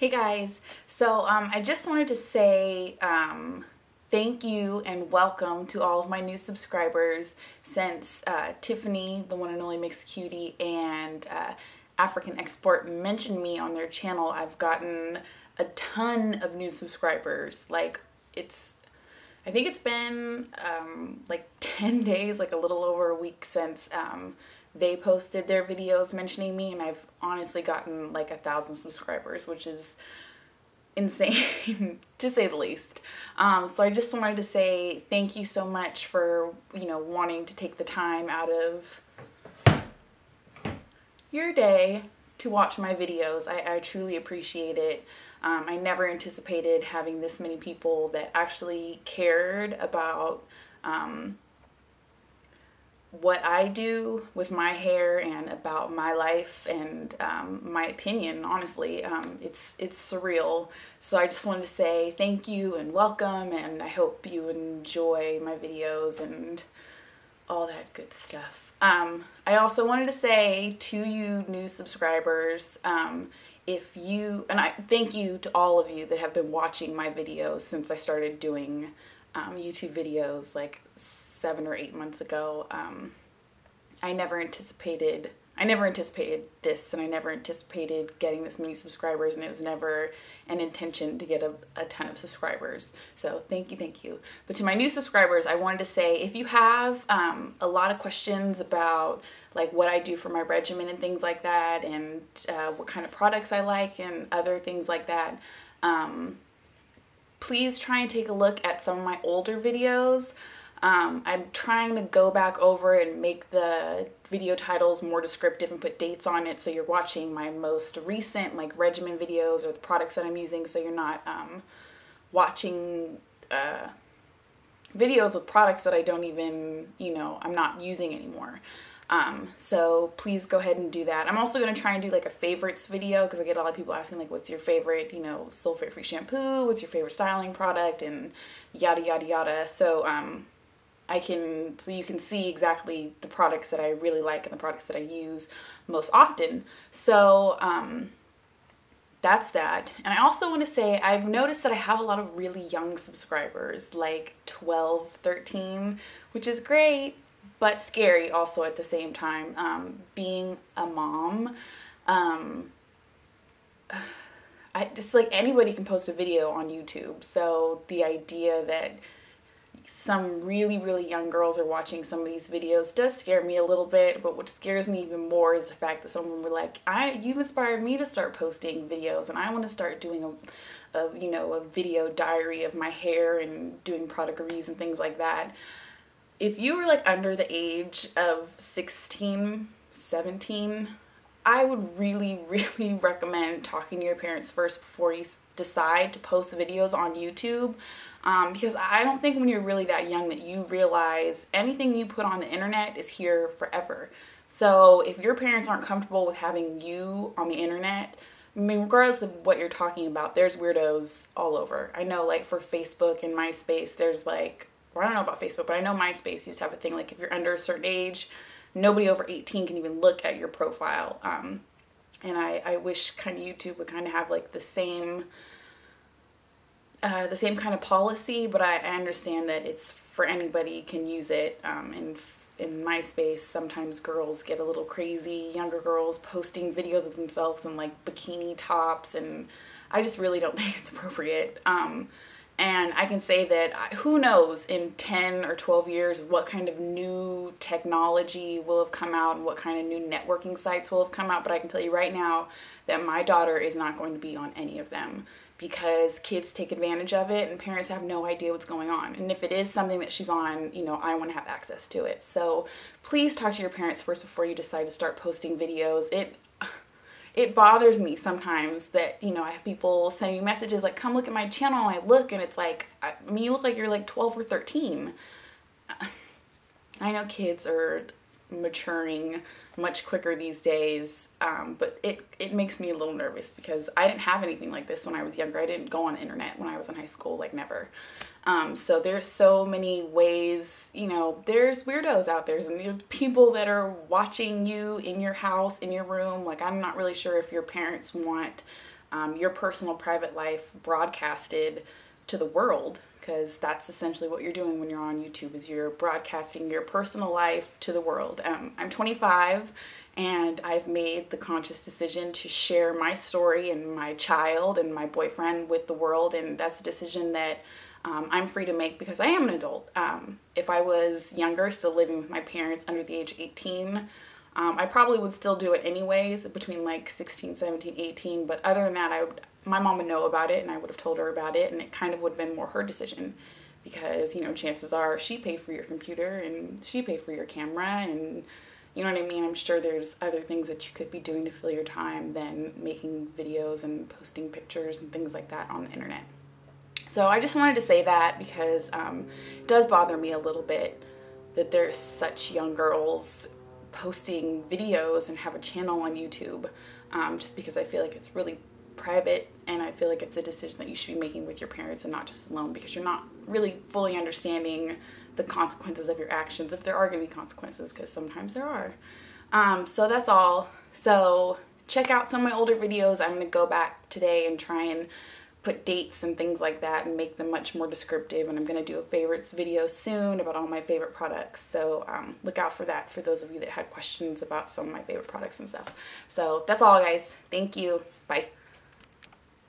Hey guys, I just wanted to say thank you and welcome to all of my new subscribers since Tiffany, the one and only Mixed Cutie, and African Export mentioned me on their channel. I've gotten a ton of new subscribers. I think it's been like 10 days, like a little over a week since they posted their videos mentioning me, and I've honestly gotten like 1,000 subscribers, which is insane to say the least. So I just wanted to say thank you so much for, wanting to take the time out of your day to watch my videos. I truly appreciate it. I never anticipated having this many people that actually cared about what I do with my hair and about my life and my opinion. Honestly, it's surreal. So I just wanted to say thank you and welcome, and I hope you enjoy my videos and all that good stuff. I also wanted to say to you new subscribers, and I thank you to all of you that have been watching my videos since I started doing YouTube videos like 7 or 8 months ago. I never anticipated this, and I never anticipated getting this many subscribers, and it was never an intention to get a ton of subscribers. So thank you. But to my new subscribers, I wanted to say, if you have a lot of questions about like what I do for my regimen and things like that, and what kind of products I like and other things like that, please try and take a look at some of my older videos. I'm trying to go back over and make the video titles more descriptive and put dates on it, so you're watching my most recent like regimen videos or the products that I'm using, so you're not watching videos with products that I don't even, I'm not using anymore. So please go ahead and do that. I'm also going to try and do like a favorites video, because I get a lot of people asking like, what's your favorite, sulfate free shampoo, what's your favorite styling product, and yada yada yada. So so you can see exactly the products that I really like and the products that I use most often. So that's that. And I also want to say, I've noticed that I have a lot of really young subscribers, like 12, 13, which is great, but scary also at the same time. Being a mom, just like anybody can post a video on YouTube. So the idea that some really, really young girls are watching some of these videos does scare me a little bit, but what scares me even more is the fact that some of them were like, you've inspired me to start posting videos, and I want to start doing a video diary of my hair and doing product reviews and things like that. If you were like under the age of 16, 17, I would really, really recommend talking to your parents first before you decide to post videos on YouTube. Because I don't think when you're really that young that you realize anything you put on the internet is here forever. So if your parents aren't comfortable with having you on the internet, I mean, regardless of what you're talking about, there's weirdos all over. I know, like, for Facebook and MySpace, there's like, well, I don't know about Facebook, but I know MySpace used to have a thing like, if you're under a certain age, nobody over 18 can even look at your profile. And I wish kind of YouTube would kind of have like the same kind of policy, but I understand that it's for anybody can use it. In MySpace, sometimes girls get a little crazy, younger girls posting videos of themselves in like bikini tops, and I just really don't think it's appropriate. And I can say that who knows in 10 or 12 years what kind of new technology will have come out and what kind of new networking sites will have come out, but I can tell you right now that my daughter is not going to be on any of them, because kids take advantage of it and parents have no idea what's going on. And if it is something that she's on, I want to have access to it. So please talk to your parents first before you decide to start posting videos. It bothers me sometimes that, I have people sending me messages like, come look at my channel, and I look and it's like, you look like you're like 12 or 13. I know kids are maturing much quicker these days, but it makes me a little nervous, because I didn't have anything like this when I was younger. I didn't go on the internet when I was in high school, like never. So there's so many ways, there's weirdos out there, and there's people that are watching you in your house, in your room. Like, I'm not really sure if your parents want your personal private life broadcasted to the world, because that's essentially what you're doing when you're on YouTube, is you're broadcasting your personal life to the world. I'm 25 and I've made the conscious decision to share my story and my child and my boyfriend with the world, and that's a decision that I'm free to make because I am an adult. If I was younger, still living with my parents under the age of 18, I probably would still do it anyways, between like 16, 17, 18, but other than that, my mom would know about it and I would have told her about it, and it kind of would have been more her decision because, you know, chances are she paid for your computer and she paid for your camera, and you know what I mean? I'm sure there's other things that you could be doing to fill your time than making videos and posting pictures and things like that on the internet. So I just wanted to say that because it does bother me a little bit that there's such young girls posting videos and have a channel on YouTube, just because I feel like it's really private, and I feel like it's a decision that you should be making with your parents and not just alone, because you're not really fully understanding the consequences of your actions, if there are going to be consequences, because sometimes there are. So that's all. So check out some of my older videos. I'm going to go back today and try and put dates and things like that and make them much more descriptive, and I'm going to do a favorites video soon about all my favorite products, so look out for that for those of you that had questions about some of my favorite products and stuff. So that's all, guys. Thank you. Bye.